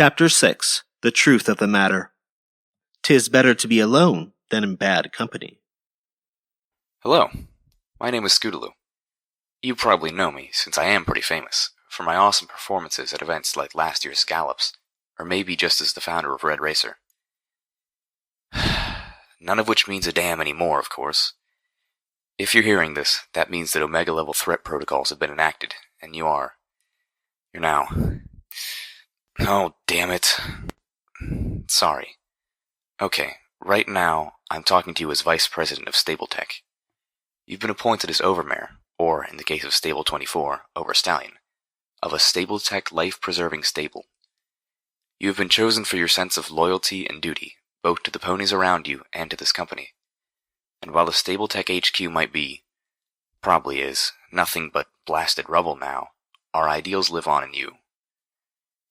Chapter 6. The Truth of the Matter. 'Tis better to be alone than in bad company. Hello, my name is Scootaloo. You probably know me, since I am pretty famous, for my awesome performances at events like last year's Gallops, or maybe just as the founder of Red Racer. None of which means a damn anymore, of course. If you're hearing this, that means that Omega-level threat protocols have been enacted, and you're now... Oh, damn it. Sorry. Okay, right now, I'm talking to you as Vice President of Stabletech. You've been appointed as Overmare, or, in the case of Stable 24, Overstallion, of a Stabletech life-preserving stable. You have been chosen for your sense of loyalty and duty, both to the ponies around you and to this company. And while the Stabletech HQ might be, probably is, nothing but blasted rubble now, our ideals live on in you.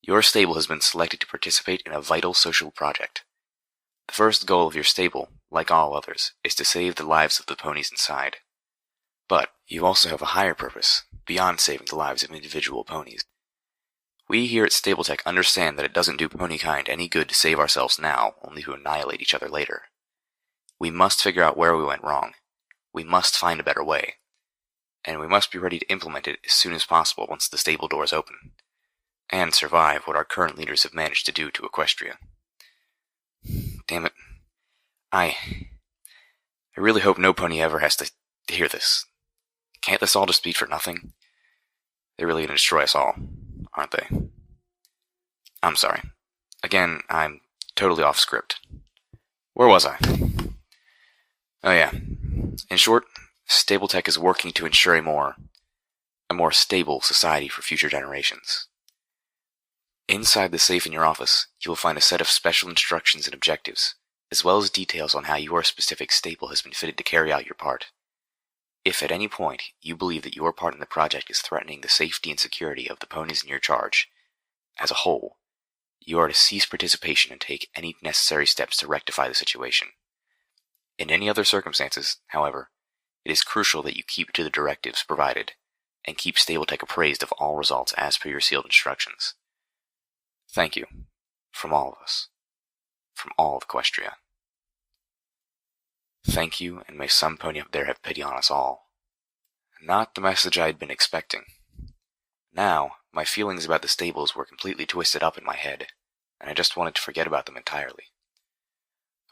Your stable has been selected to participate in a vital social project. The first goal of your stable, like all others, is to save the lives of the ponies inside. But you also have a higher purpose, beyond saving the lives of individual ponies. We here at Stabletech understand that it doesn't do ponykind any good to save ourselves now, only to annihilate each other later. We must figure out where we went wrong. We must find a better way. And we must be ready to implement it as soon as possible once the stable doors open. And survive what our current leaders have managed to do to Equestria. Damn it. I really hope no pony ever has to hear this. Can't this all just be for nothing? They're really gonna destroy us all, aren't they? I'm sorry. Again, I'm totally off script. Where was I? Oh yeah. In short, Stabletech is working to ensure a more stable society for future generations. Inside the safe in your office, you will find a set of special instructions and objectives, as well as details on how your specific stable has been fitted to carry out your part. If at any point you believe that your part in the project is threatening the safety and security of the ponies in your charge, as a whole, you are to cease participation and take any necessary steps to rectify the situation. In any other circumstances, however, it is crucial that you keep to the directives provided, and keep Stabletech appraised of all results as per your sealed instructions. Thank you, from all of us, from all of Equestria. Thank you, and may some pony up there have pity on us all. Not the message I had been expecting. Now, my feelings about the stables were completely twisted up in my head, and I just wanted to forget about them entirely.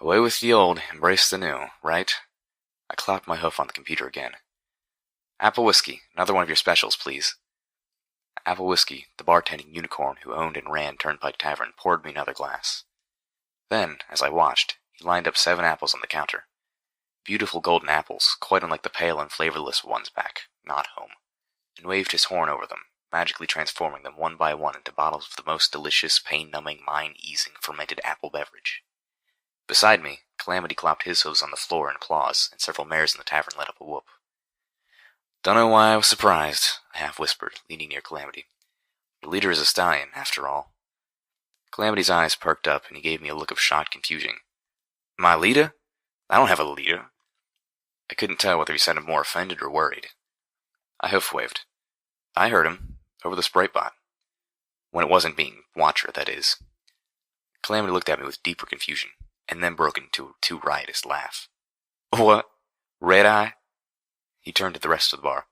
Away with the old, embrace the new, right? I clapped my hoof on the computer again. Apple whiskey, another one of your specials, please. Apple whiskey, the bartending unicorn who owned and ran Turnpike Tavern, poured me another glass. Then, as I watched, he lined up 7 apples on the counter. Beautiful golden apples, quite unlike the pale and flavorless ones back, not home, and waved his horn over them, magically transforming them one by one into bottles of the most delicious, pain-numbing, mind-easing fermented apple beverage. Beside me, Calamity clapped his hooves on the floor in applause, and several mares in the tavern let up a whoop. Dunno why I was surprised, I half-whispered, leaning near Calamity. The leader is a stallion, after all. Calamity's eyes perked up, and he gave me a look of shocked confusion. My leader? I don't have a leader. I couldn't tell whether he sounded more offended or worried. I hoof-waved. I heard him, over the sprite bot. When it wasn't being Watcher, that is. Calamity looked at me with deeper confusion, and then broke into a too riotous laugh. What? Red-Eye? He turned to the rest of the bar.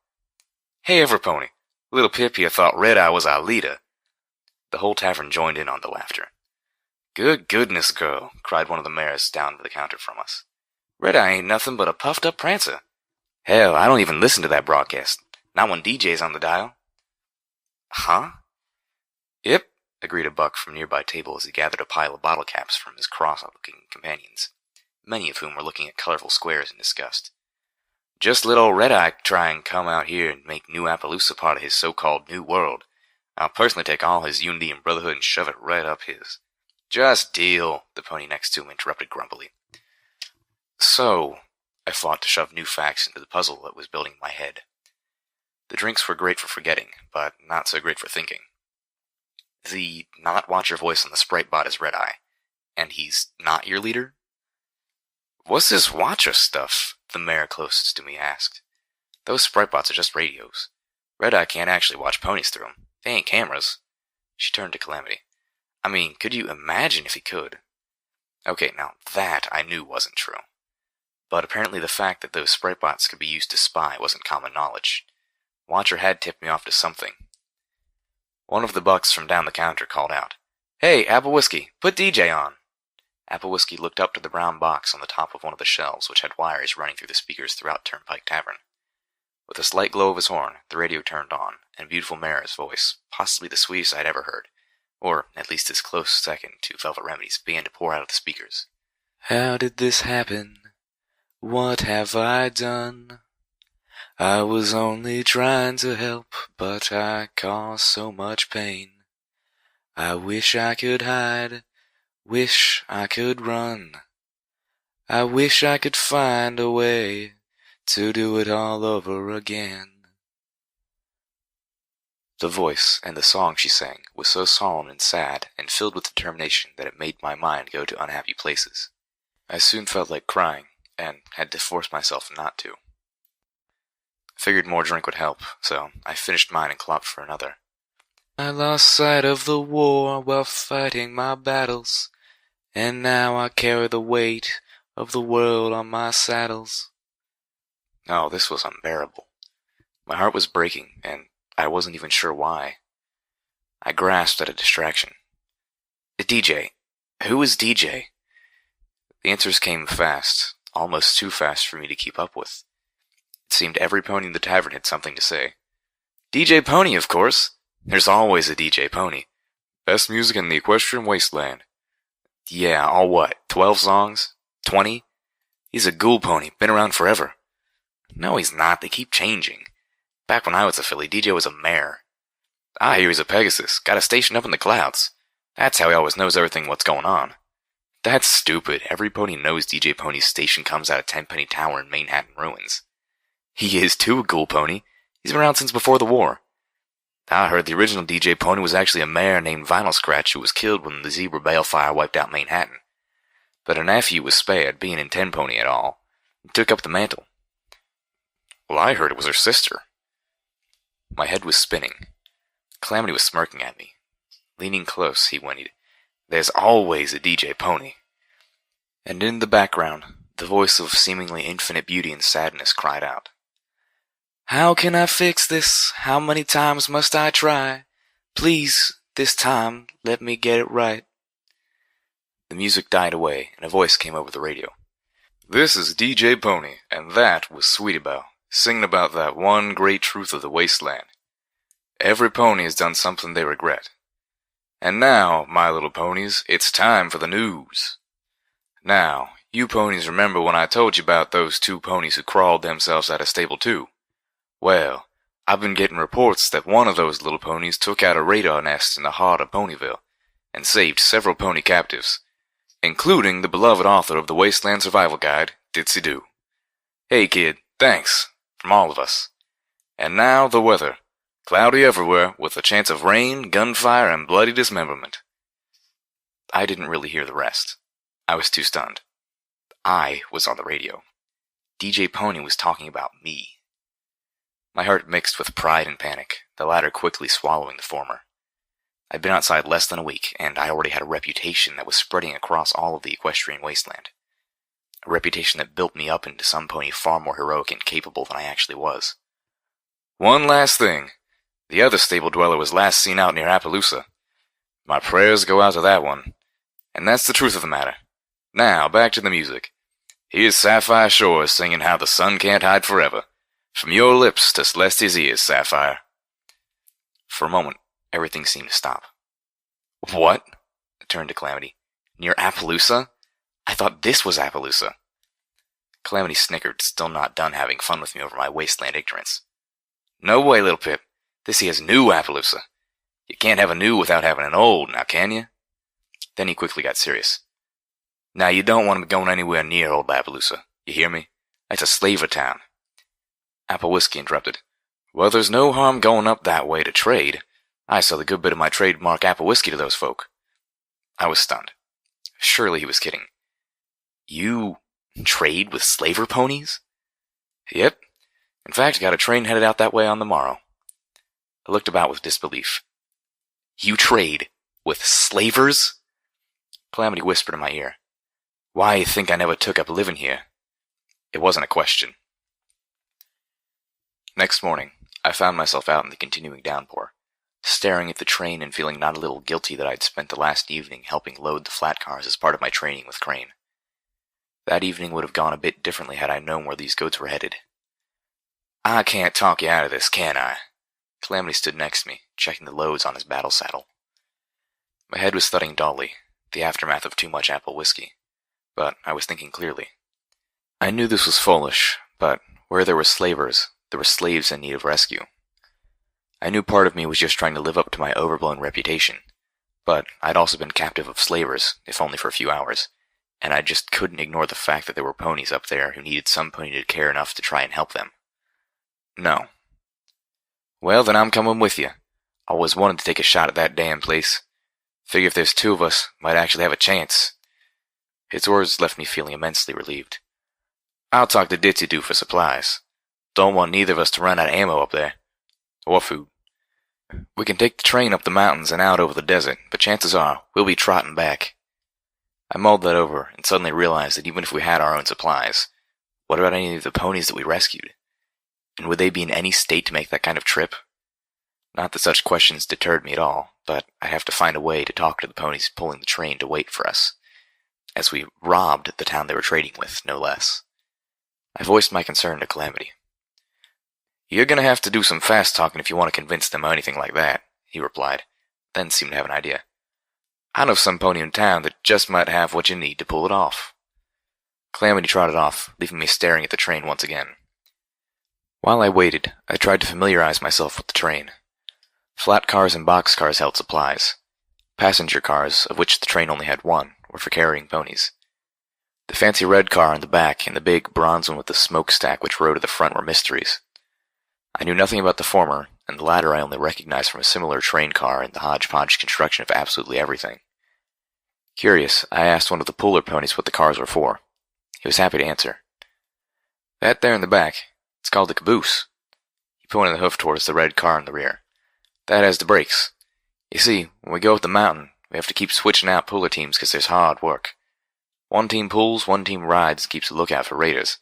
Hey, Everpony! Little Pip here thought Red-Eye was our leader. The whole tavern joined in on the laughter. Good goodness, girl, cried one of the mares down to the counter from us. Red-Eye ain't nothing but a puffed-up prancer. Hell, I don't even listen to that broadcast. Not when DJ's on the dial. Huh? Yep, agreed a buck from a nearby table as he gathered a pile of bottle caps from his cross-looking companions, many of whom were looking at colorful squares in disgust. Just let old Red-Eye try and come out here and make New Appaloosa part of his so-called New World. I'll personally take all his unity and brotherhood and shove it right up his. Just deal, the pony next to him interrupted grumpily. So, I fought to shove new facts into the puzzle that was building in my head. The drinks were great for forgetting, but not so great for thinking. The not-Watcher voice on the sprite bot is Red-Eye, and he's not your leader? What's this Watcher stuff? The mare closest to me asked. Those sprite bots are just radios. Red-Eye can't actually watch ponies through them. They ain't cameras. She turned to Calamity. I mean, could you imagine if he could? Okay, now that I knew wasn't true. But apparently the fact that those sprite bots could be used to spy wasn't common knowledge. Watcher had tipped me off to something. One of the bucks from down the counter called out, "Hey, Apple Whiskey, put DJ on." Apple Whiskey looked up to the brown box on the top of one of the shelves, which had wires running through the speakers throughout Turnpike Tavern. With a slight glow of his horn, the radio turned on, and beautiful Mara's voice, possibly the sweetest I'd ever heard, or at least his close second to Velvet Remedy's, began to pour out of the speakers. "How did this happen? What have I done? I was only trying to help, but I caused so much pain. I wish I could hide, wish I could run. I wish I could find a way to do it all over again." The voice and the song she sang was so solemn and sad and filled with determination that it made my mind go to unhappy places. I soon felt like crying, and had to force myself not to. Figured more drink would help, so I finished mine and clopped for another. "I lost sight of the war while fighting my battles, and now I carry the weight of the world on my saddles." Oh, this was unbearable. My heart was breaking, and I wasn't even sure why. I grasped at a distraction. DJ. Who is DJ? The answers came fast, almost too fast for me to keep up with. It seemed every pony in the tavern had something to say. "DJ Pony, of course. There's always a DJ Pony. Best music in the equestrian wasteland." "Yeah, all what, 12 songs? 20? He's a ghoul pony, been around forever." "No, he's not. They keep changing. Back when I was a filly, DJ was a mare." "I hear he's a Pegasus. Got a station up in the clouds. That's how he always knows everything what's going on." "That's stupid. Every pony knows DJ Pony's station comes out of Tenpenny Tower in Manehattan Ruins." "He is too, a ghoul pony. He's been around since before the war." "I heard the original DJ Pony was actually a mare named Vinyl Scratch who was killed when the zebra balefire wiped out Manhattan. But her nephew was spared, being in Tenpony at all, and took up the mantle." "Well, I heard it was her sister." My head was spinning. Calamity was smirking at me. Leaning close, he whinnied, "There's always a DJ Pony." And in the background, the voice of seemingly infinite beauty and sadness cried out, "How can I fix this? How many times must I try? Please, this time, let me get it right." The music died away, and a voice came over the radio. "This is DJ Pony, and that was Sweetie Belle, singing about that one great truth of the wasteland. Every pony has done something they regret. And now, my little ponies, it's time for the news. Now, you ponies remember when I told you about those 2 ponies who crawled themselves out of stable 2? Well, I've been getting reports that one of those little ponies took out a radar nest in the heart of Ponyville, and saved several pony captives, including the beloved author of the Wasteland Survival Guide, Ditsy Doo. Hey kid, thanks, from all of us. And now the weather. Cloudy everywhere, with a chance of rain, gunfire, and bloody dismemberment." I didn't really hear the rest. I was too stunned. I was on the radio. DJ Pony was talking about me. My heart mixed with pride and panic, the latter quickly swallowing the former. I'd been outside less than a week, and I already had a reputation that was spreading across all of the equestrian wasteland. A reputation that built me up into some pony far more heroic and capable than I actually was. "One last thing. The other stable dweller was last seen out near Appaloosa. My prayers go out to that one. And that's the truth of the matter. Now, back to the music. Here's Sapphire Shores singing How the Sun Can't Hide Forever. From your lips to Celeste's ears, Sapphire." For a moment, everything seemed to stop. "What?" I turned to Calamity. "Near Appaloosa? I thought this was Appaloosa." Calamity snickered, still not done having fun with me over my wasteland ignorance. "No way, little Pip. This here's new Appaloosa. You can't have a new without having an old, now can you?" Then he quickly got serious. "Now you don't want to be going anywhere near old Appaloosa. You hear me? That's a slaver town." Apple Whiskey interrupted. "Well, there's no harm going up that way to trade. I sell a good bit of my trademark Apple Whiskey to those folk." I was stunned. Surely he was kidding. "You trade with slaver ponies?" "Yep. In fact, I got a train headed out that way on the morrow." I looked about with disbelief. "You trade With slavers? Calamity whispered in my ear. Why you think I never took up living here? It wasn't a question. Next morning, I found myself out in the continuing downpour, staring at the train and feeling not a little guilty that I'd spent the last evening helping load the flat cars as part of my training with Crane. That evening would have gone a bit differently had I known where these goats were headed. I can't talk you out of this, can I? Calamity stood next to me, checking the loads on his battle saddle. My head was thudding dully, the aftermath of too much apple whiskey, but I was thinking clearly. I knew this was foolish, but where there were slavers, there were slaves in need of rescue. I knew part of me was just trying to live up to my overblown reputation, but I'd also been captive of slavers, if only for a few hours, and I just couldn't ignore the fact that there were ponies up there who needed some pony to care enough to try and help them. No. Well, then I'm coming with you. Always wanted to take a shot at that damn place. Figure if there's two of us, might actually have a chance. His words left me feeling immensely relieved. I'll talk to Ditzy-Doo for supplies. Don't want neither of us to run out of ammo up there. Or food. We can take the train up the mountains and out over the desert, but chances are we'll be trotting back. I mulled that over and suddenly realized that even if we had our own supplies, what about any of the ponies that we rescued? And would they be in any state to make that kind of trip? Not that such questions deterred me at all, but I'd have to find a way to talk to the ponies pulling the train to wait for us, as we robbed the town they were trading with, no less. I voiced my concern to Calamity. You're gonna have to do some fast talking if you want to convince them or anything like that, he replied, then seemed to have an idea. I know some pony in town that just might have what you need to pull it off. Calamity trotted off, leaving me staring at the train once again. While I waited, I tried to familiarize myself with the train. Flat cars and box cars held supplies. Passenger cars, of which the train only had one, were for carrying ponies. The fancy red car in the back and the big bronze one with the smokestack which rode at the front were mysteries. I knew nothing about the former, and the latter I only recognized from a similar train car and the hodgepodge construction of absolutely everything. Curious, I asked one of the puller ponies what the cars were for. He was happy to answer. That there in the back, it's called the caboose. He pointed the hoof towards the red car in the rear. That has the brakes. You see, when we go up the mountain, we have to keep switching out puller teams because there's hard work. One team pulls, one team rides and keeps a lookout for raiders.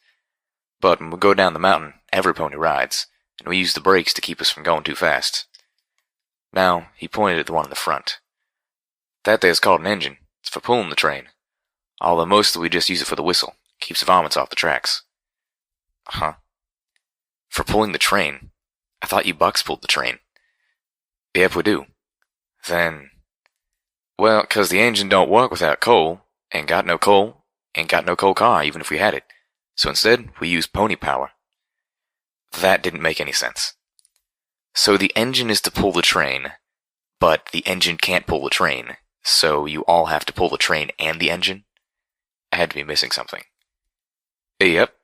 But when we go down the mountain, every pony rides, and we use the brakes to keep us from going too fast. Now, he pointed at the one in the front. That there's called an engine. It's for pulling the train. Although mostly we just use it for the whistle. Keeps the varmints off the tracks. Huh. For pulling the train? I thought you bucks pulled the train. Yep, we do. Then... Well, 'cause the engine don't work without coal. Ain't got no coal. Ain't got no coal car, even if we had it. So instead, we use pony power. That didn't make any sense. So the engine is to pull the train, but the engine can't pull the train, so you all have to pull the train and the engine? I had to be missing something. Yep.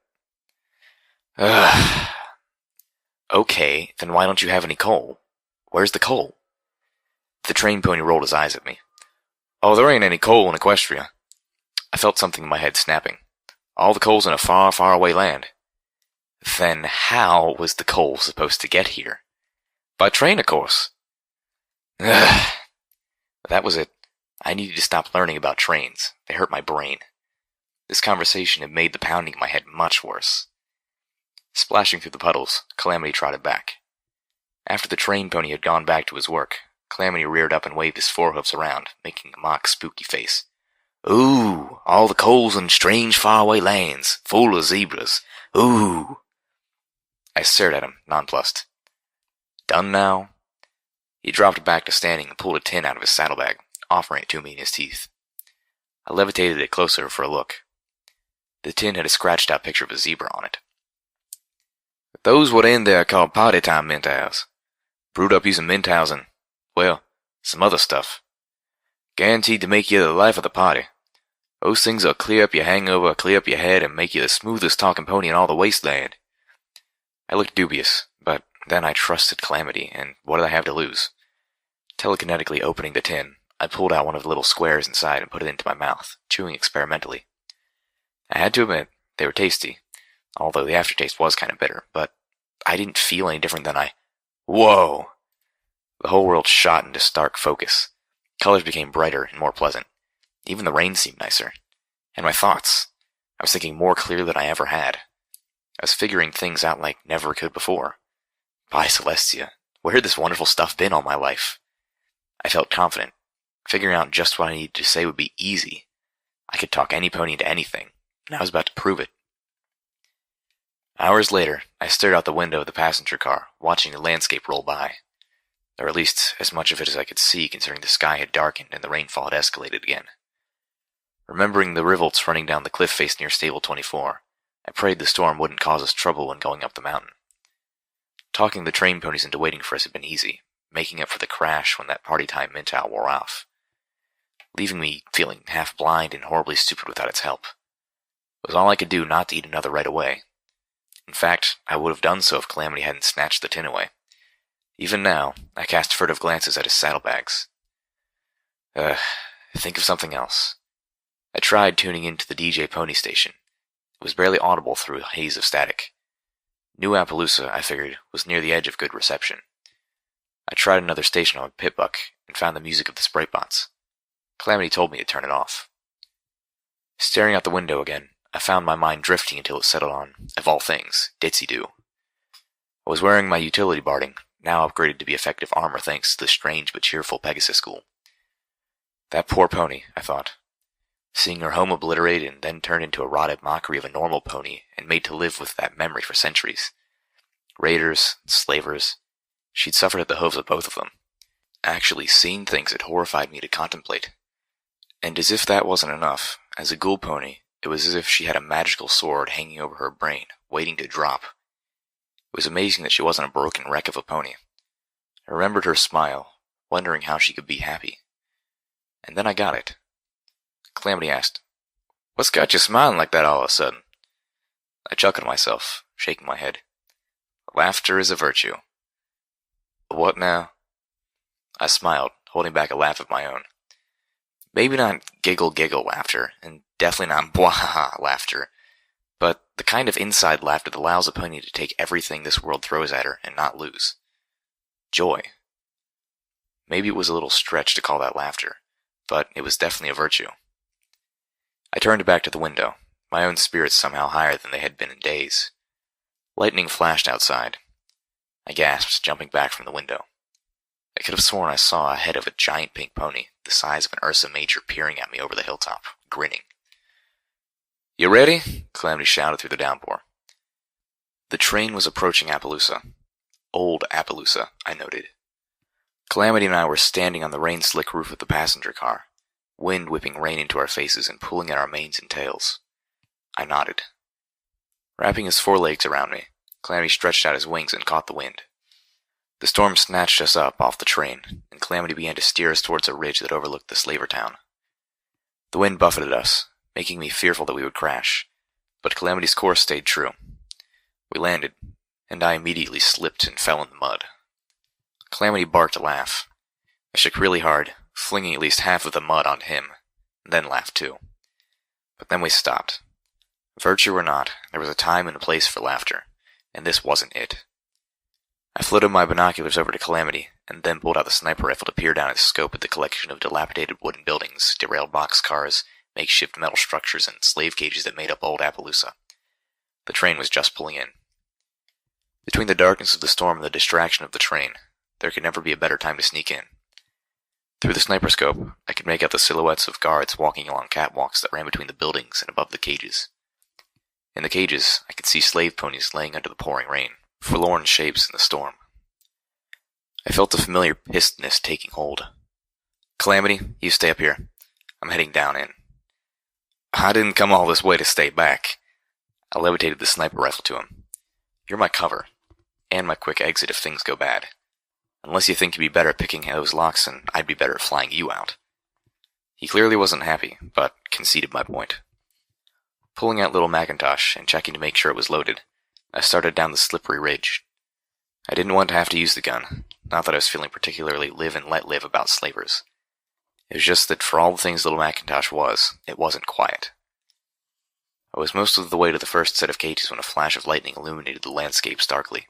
Okay, then why don't you have any coal? Where's the coal? The train pony rolled his eyes at me. Oh, there ain't any coal in Equestria. I felt something in my head snapping. All the coal's in a far, far away land. Then how was the coal supposed to get here? By train, of course. That was it. I needed to stop learning about trains. They hurt my brain. This conversation had made the pounding in my head much worse. Splashing through the puddles, Calamity trotted back. After the train pony had gone back to his work, Calamity reared up and waved his forehoofs around, making a mock spooky face. Ooh, all the coals in strange faraway lands, full of zebras. Ooh. I stared at him, nonplussed. Done now? He dropped back to standing and pulled a tin out of his saddlebag, offering it to me in his teeth. I levitated it closer for a look. The tin had a scratched-out picture of a zebra on it. Those what in there are called party-time mentals. Brewed up using mentals and, well, some other stuff. Guaranteed to make you the life of the party. Those things will clear up your hangover, clear up your head, and make you the smoothest talking pony in all the wasteland. I looked dubious, but then I trusted Calamity, and what did I have to lose? Telekinetically opening the tin, I pulled out one of the little squares inside and put it into my mouth, chewing experimentally. I had to admit, they were tasty, although the aftertaste was kind of bitter, but I didn't feel any different than Whoa! The whole world shot into stark focus. Colors became brighter and more pleasant. Even the rain seemed nicer. And my thoughts. I was thinking more clearly than I ever had. I was figuring things out like never could before. By Celestia, where had this wonderful stuff been all my life? I felt confident. Figuring out just what I needed to say would be easy. I could talk any pony into anything, and I was about to prove it. Hours later, I stared out the window of the passenger car, watching the landscape roll by. Or at least as much of it as I could see, considering the sky had darkened and the rainfall had escalated again. Remembering the rivulets running down the cliff face near Stable 24, I prayed the storm wouldn't cause us trouble when going up the mountain. Talking the train ponies into waiting for us had been easy, making up for the crash when that party time mental wore off, leaving me feeling half blind and horribly stupid without its help. It was all I could do not to eat another right away. In fact, I would have done so if Calamity hadn't snatched the tin away. Even now, I cast furtive glances at his saddlebags. Think of something else. I tried tuning into the DJ Pony station. It was barely audible through a haze of static. New Appaloosa, I figured, was near the edge of good reception. I tried another station on my pitbuck and found the music of the Sprite Bots. Calamity told me to turn it off. Staring out the window again, I found my mind drifting until it settled on, of all things, Ditsy-Doo. I was wearing my utility barding, now upgraded to be effective armor thanks to the strange but cheerful Pegasus School. That poor pony, I thought. Seeing her home obliterated and then turned into a rotted mockery of a normal pony and made to live with that memory for centuries. Raiders, slavers, she'd suffered at the hooves of both of them. Actually seen things that horrified me to contemplate. And as if that wasn't enough, as a ghoul pony, it was as if she had a magical sword hanging over her brain, waiting to drop. It was amazing that she wasn't a broken wreck of a pony. I remembered her smile, wondering how she could be happy. And then I got it. Calamity asked, "What's got you smiling like that all of a sudden?" I chuckled to myself, shaking my head. Laughter is a virtue. What now? I smiled, holding back a laugh of my own. Maybe not giggle laughter, and definitely not bwahaha laughter, but the kind of inside laughter that allows a pony to take everything this world throws at her and not lose. Joy. Maybe it was a little stretch to call that laughter, but it was definitely a virtue. I turned back to the window, my own spirits somehow higher than they had been in days. Lightning flashed outside. I gasped, jumping back from the window. I could have sworn I saw a head of a giant pink pony, the size of an Ursa Major, peering at me over the hilltop, grinning. "You ready?" Calamity shouted through the downpour. The train was approaching Appaloosa. Old Appaloosa, I noted. Calamity and I were standing on the rain-slick roof of the passenger car, wind whipping rain into our faces and pulling at our manes and tails. I nodded. Wrapping his forelegs around me, Calamity stretched out his wings and caught the wind. The storm snatched us up off the train, and Calamity began to steer us towards a ridge that overlooked the slaver town. The wind buffeted us, making me fearful that we would crash, but Calamity's course stayed true. We landed, and I immediately slipped and fell in the mud. Calamity barked a laugh. I shook really hard, flinging at least half of the mud onto him, and then laughed too. But then we stopped. Virtue or not, there was a time and a place for laughter, and this wasn't it. I floated my binoculars over to Calamity, and then pulled out the sniper rifle to peer down its scope at the collection of dilapidated wooden buildings, derailed boxcars, makeshift metal structures, and slave cages that made up old Appaloosa. The train was just pulling in. Between the darkness of the storm and the distraction of the train, there could never be a better time to sneak in. Through the sniper scope, I could make out the silhouettes of guards walking along catwalks that ran between the buildings and above the cages. In the cages, I could see slave ponies laying under the pouring rain, forlorn shapes in the storm. I felt a familiar pissedness taking hold. "Calamity, you stay up here. I'm heading down in." "I didn't come all this way to stay back." I levitated the sniper rifle to him. "You're my cover, and my quick exit if things go bad. Unless you think you'd be better at picking those locks, and I'd be better at flying you out." He clearly wasn't happy, but conceded my point. Pulling out little Macintosh and checking to make sure it was loaded, I started down the slippery ridge. I didn't want to have to use the gun, not that I was feeling particularly live and let live about slavers. It was just that for all the things little Macintosh was, it wasn't quiet. I was most of the way to the first set of cages when a flash of lightning illuminated the landscape starkly.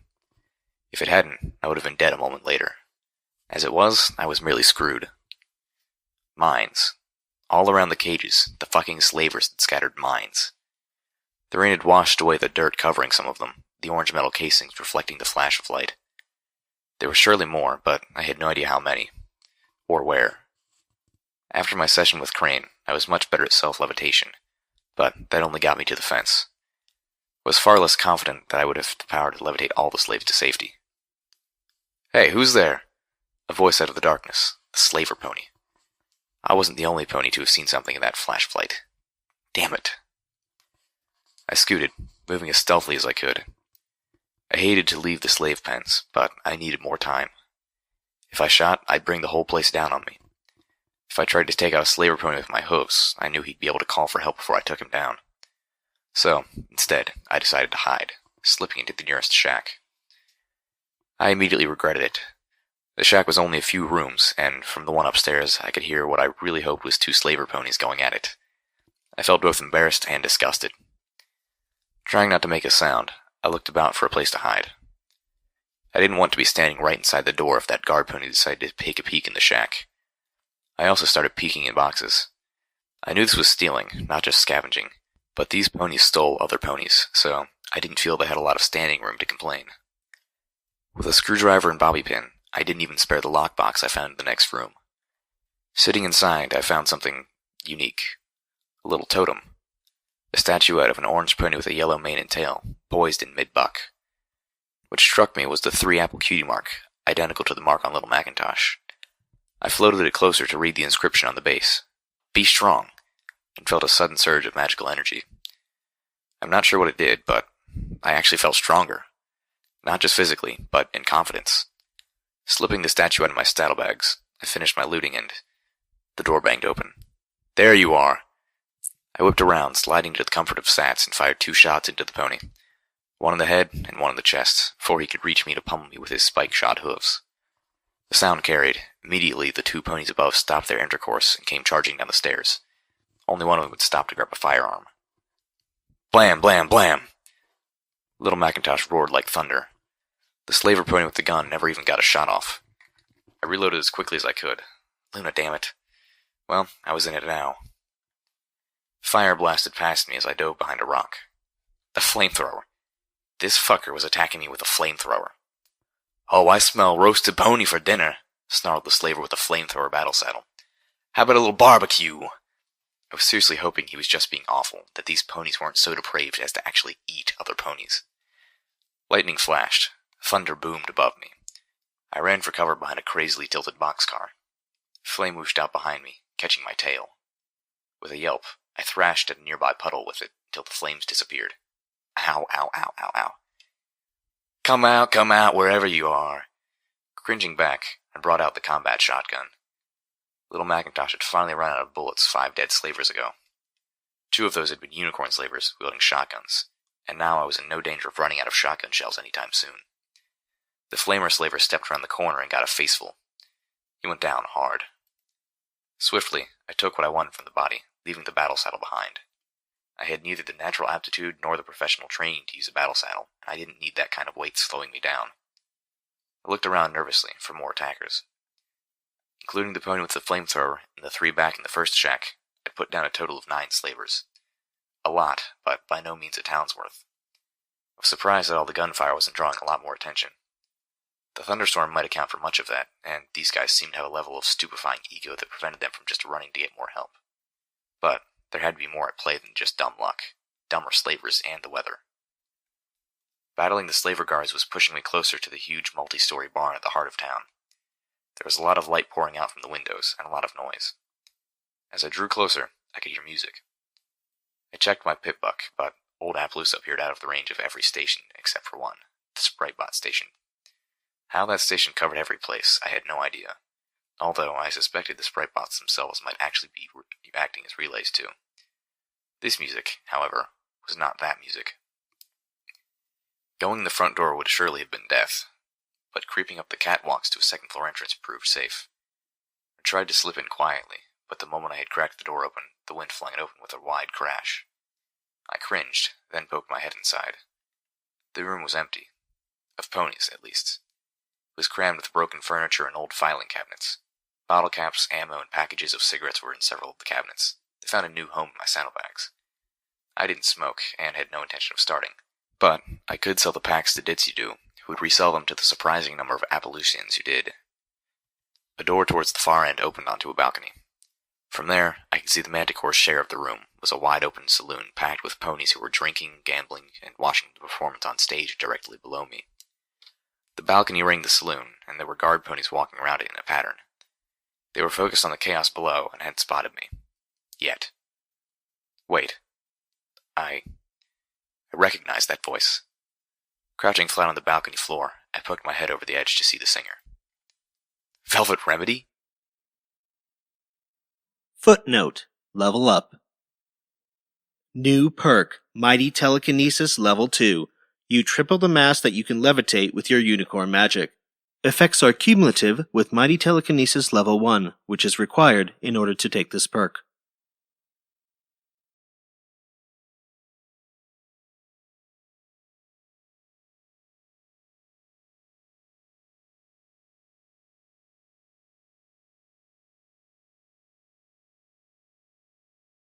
If it hadn't, I would have been dead a moment later. As it was, I was merely screwed. Mines. All around the cages, the fucking slavers had scattered mines. The rain had washed away the dirt covering some of them, the orange metal casings reflecting the flash of light. There were surely more, but I had no idea how many, or where. After my session with Crane, I was much better at self-levitation, but that only got me to the fence. I was far less confident that I would have the power to levitate all the slaves to safety. "Hey, who's there?" A voice out of the darkness, the slaver pony. I wasn't the only pony to have seen something in that flash flight. Damn it. I scooted, moving as stealthily as I could. I hated to leave the slave pens, but I needed more time. If I shot, I'd bring the whole place down on me. If I tried to take out a slaver pony with my hoofs, I knew he'd be able to call for help before I took him down. So, instead, I decided to hide, slipping into the nearest shack. I immediately regretted it. The shack was only a few rooms, and from the one upstairs, I could hear what I really hoped was two slaver ponies going at it. I felt both embarrassed and disgusted. Trying not to make a sound, I looked about for a place to hide. I didn't want to be standing right inside the door if that guard pony decided to take a peek in the shack. I also started peeking in boxes. I knew this was stealing, not just scavenging, but these ponies stole other ponies, so I didn't feel they had a lot of standing room to complain. With a screwdriver and bobby pin, I didn't even spare the lockbox I found in the next room. Sitting inside, I found something unique. A little totem. A statuette of an orange pony with a yellow mane and tail, poised in mid-buck. What struck me was the 3-apple cutie mark, identical to the mark on Little Macintosh. I floated it closer to read the inscription on the base. "Be strong," and felt a sudden surge of magical energy. I'm not sure what it did, but I actually felt stronger. Not just physically, but in confidence. Slipping the statuette in my saddlebags, I finished my looting and the door banged open. "There you are!" I whipped around, sliding to the comfort of Sats, and fired 2 shots into the pony. One in the head and one in the chest, before he could reach me to pummel me with his spike-shod hooves. The sound carried. Immediately, the 2 ponies above stopped their intercourse and came charging down the stairs. Only one of them would stop to grab a firearm. Blam, blam, blam! Little Macintosh roared like thunder. The slaver pony with the gun never even got a shot off. I reloaded as quickly as I could. Luna, damn it. Well, I was in it now. Fire blasted past me as I dove behind a rock. A flamethrower. This fucker was attacking me with a flamethrower. "Oh, I smell roasted pony for dinner," snarled the slaver with a flamethrower battle saddle. "How about a little barbecue?" I was seriously hoping he was just being awful, that these ponies weren't so depraved as to actually eat other ponies. Lightning flashed. Thunder boomed above me. I ran for cover behind a crazily tilted boxcar. Flame whooshed out behind me, catching my tail. With a yelp, I thrashed at a nearby puddle with it until the flames disappeared. Ow, ow, ow, ow, ow. Come out, wherever you are." Cringing back, I brought out the combat shotgun. Little Macintosh had finally run out of bullets 5 dead slavers ago. 2 of those had been unicorn slavers wielding shotguns, and now I was in no danger of running out of shotgun shells anytime soon. The flamer slaver stepped around the corner and got a faceful. He went down hard. Swiftly, I took what I wanted from the body, leaving the battle saddle behind. I had neither the natural aptitude nor the professional training to use a battle saddle, and I didn't need that kind of weight slowing me down. I looked around nervously for more attackers. Including the pony with the flamethrower and the 3 back in the first shack, I put down a total of 9 slavers. A lot, but by no means a town's worth. I was surprised that all the gunfire wasn't drawing a lot more attention. The thunderstorm might account for much of that, and these guys seemed to have a level of stupefying ego that prevented them from just running to get more help. But there had to be more at play than just dumb luck, dumber slavers, and the weather. Battling the slaver guards was pushing me closer to the huge multi-story barn at the heart of town. There was a lot of light pouring out from the windows, and a lot of noise. As I drew closer, I could hear music. I checked my pip-buck, but old Appaloosa appeared out of the range of every station except for one, the Spritebot station. How that station covered every place, I had no idea, although I suspected the Spritebots themselves might actually be acting as relays too. This music, however, was not that music. Going the front door would surely have been death, but creeping up the catwalks to a second-floor entrance proved safe. I tried to slip in quietly, but the moment I had cracked the door open, the wind flung it open with a wide crash. I cringed, then poked my head inside. The room was empty. Of ponies, at least. It was crammed with broken furniture and old filing cabinets. Bottle caps, ammo, and packages of cigarettes were in several of the cabinets. They found a new home in my saddlebags. I didn't smoke, and had no intention of starting. But I could sell the packs to Ditsydu, who would resell them to the surprising number of Appaloosians who did. A door towards the far end opened onto a balcony. From there, I could see the Manticore's share of the room was a wide-open saloon packed with ponies who were drinking, gambling, and watching the performance on stage directly below me. The balcony ringed the saloon, and there were guard ponies walking around it in a pattern. They were focused on the chaos below and hadn't spotted me. Yet. Wait. I recognized that voice. Crouching flat on the balcony floor, I poked my head over the edge to see the singer. Velvet Remedy? Footnote. Level up. New perk. Mighty Telekinesis Level 2. You triple the mass that you can levitate with your unicorn magic. Effects are cumulative with Mighty Telekinesis Level 1, which is required in order to take this perk.